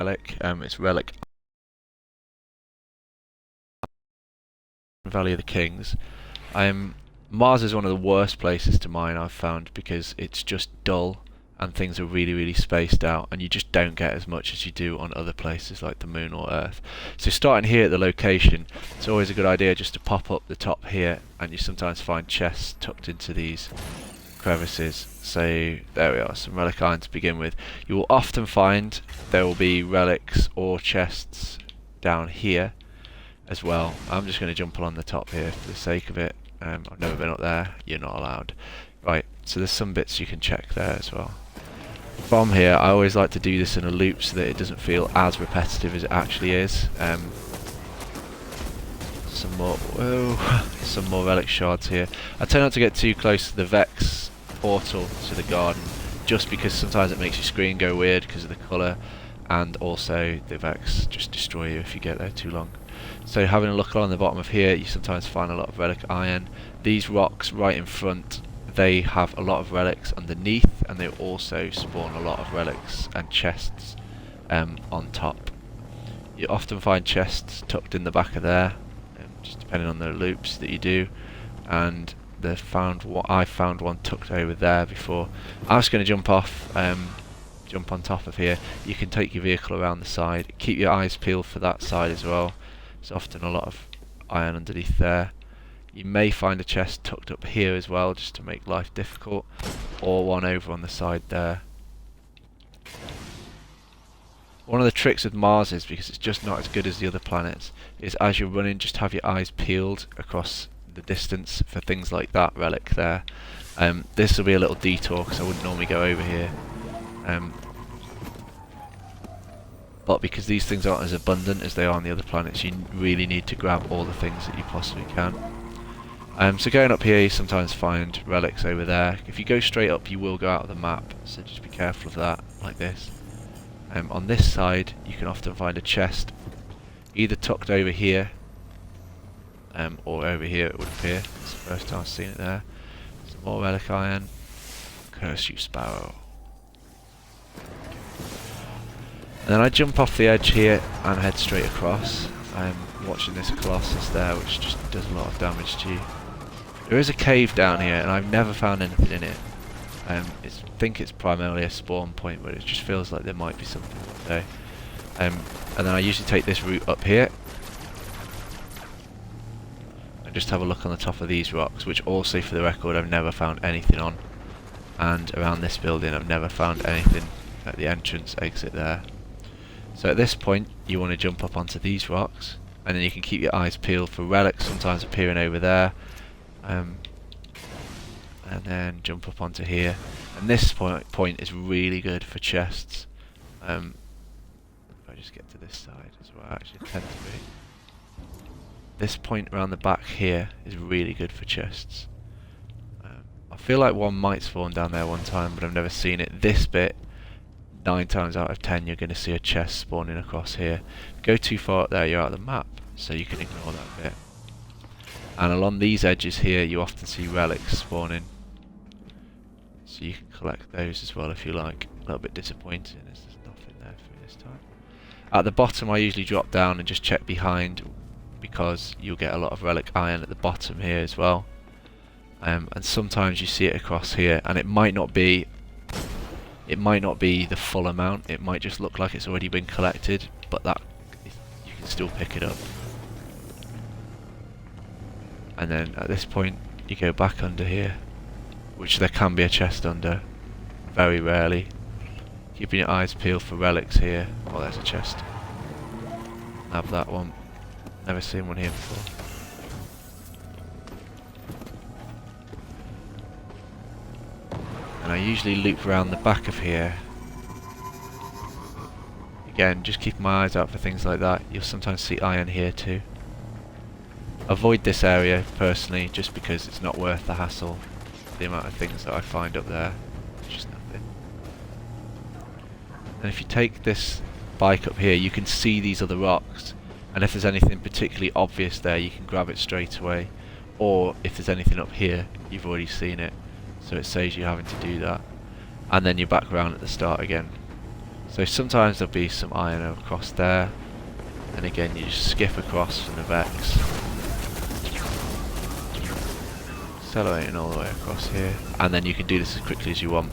relic. It's relic Valley of the Kings. Mars is one of the worst places to mine I've found because it's just dull and things are really spaced out and you just don't get as much as you do on other places like the moon or Earth. So starting here at the location, it's always a good idea just to pop up the top here, and you sometimes find chests tucked into these crevices. So there we are, some relic iron to begin with. You will often find there will be relics or chests down here as well. I'm just going to jump along the top here for the sake of it. I've never been up there, you're not allowed. Right, so there's some bits you can check there as well. From here, I always like to do this in a loop so that it doesn't feel as repetitive as it actually is. Some more, whoa, some more relic shards here. I try not to get too close to the Vex portal to the garden, just because sometimes it makes your screen go weird because of the colour, and also the Vex just destroy you if you get there too long. So having a look along the bottom of here, you sometimes find a lot of relic iron. These rocks right in front, they have a lot of relics underneath, and they also spawn a lot of relics and chests on top. You often find chests tucked in the back of there, just depending on the loops that you do. And I found one tucked over there before. I was going to jump off, jump on top of here. You can take your vehicle around the side. Keep your eyes peeled for that side as well. There's often a lot of iron underneath there. You may find a chest tucked up here as well, just to make life difficult, or one over on the side there. One of the tricks with Mars is, because it's just not as good as the other planets, is as you're running, just have your eyes peeled across the distance for things like that relic there. This will be a little detour because I wouldn't normally go over here. But because these things aren't as abundant as they are on the other planets, you really need to grab all the things that you possibly can. So going up here, you sometimes find relics over there. If you go straight up, you will go out of the map, so just be careful of that, like this. On this side, you can often find a chest, either tucked over here, or over here it would appear. It's the first time I've seen it there. Some more relic iron. Curse you, sparrow. And then I jump off the edge here and head straight across. I'm watching this Colossus there, which just does a lot of damage to you. There is a cave down here, and I've never found anything in it. I think it's primarily a spawn point, but it just feels like there might be something one day. And then I usually take this route up here and just have a look on the top of these rocks, which also, for the record, I've never found anything on. And around this building, I've never found anything at the entrance exit there. So at this point, you want to jump up onto these rocks, and then you can keep your eyes peeled for relics, sometimes appearing over there. And then jump up onto here. And this point is really good for chests. If I just get to this side as well, actually it tends to be. This point around the back here is really good for chests. I feel like one might spawn down there one time, but I've never seen it. This bit, 9 times out of 10 you're going to see a chest spawning across here. If you go too far up there, you're out of the map, so you can ignore that bit. And along these edges here, you often see relics spawning, so you can collect those as well if you like. A little bit disappointing as there's nothing there for me this time. At the bottom, I usually drop down and just check behind, because you'll get a lot of relic iron at the bottom here as well. And sometimes you see it across here, and it might not be the full amount. It might just look like it's already been collected, but that you can still pick it up. And then at this point, you go back under here, which there can be a chest under, very rarely. Keeping your eyes peeled for relics here. Oh, there's a chest. Have that one. Never seen one here before. And I usually loop around the back of here. Again, just keep my eyes out for things like that. You'll sometimes see iron here too. Avoid this area personally, just because it's not worth the hassle. The amount of things that I find up there, it's just nothing. And if you take this bike up here, you can see these other rocks, and if there's anything particularly obvious there, you can grab it straight away. Or if there's anything up here, you've already seen it, so it saves you having to do that. And then you're back around at the start again. So sometimes there'll be some iron across there, and again you just skip across from the Vex, accelerating all the way across here, and then you can do this as quickly as you want.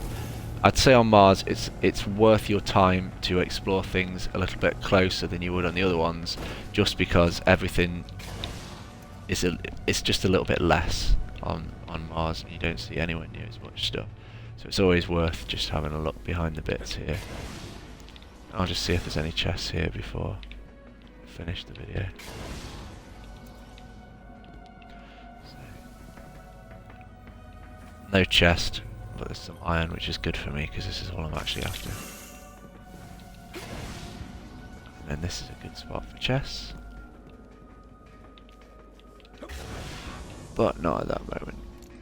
I'd say on Mars it's worth your time to explore things a little bit closer than you would on the other ones, just because everything is it's just a little bit less on Mars, and you don't see anywhere near as much stuff. So it's always worth just having a look behind the bits here. I'll just see if there's any chests here before I finish the video. No chest, but there's some iron, which is good for me because this is all I'm actually after. And then this is a good spot for chests, but not at that moment.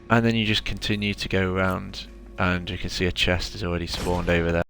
And then you just continue to go around, and you can see a chest is already spawned over there.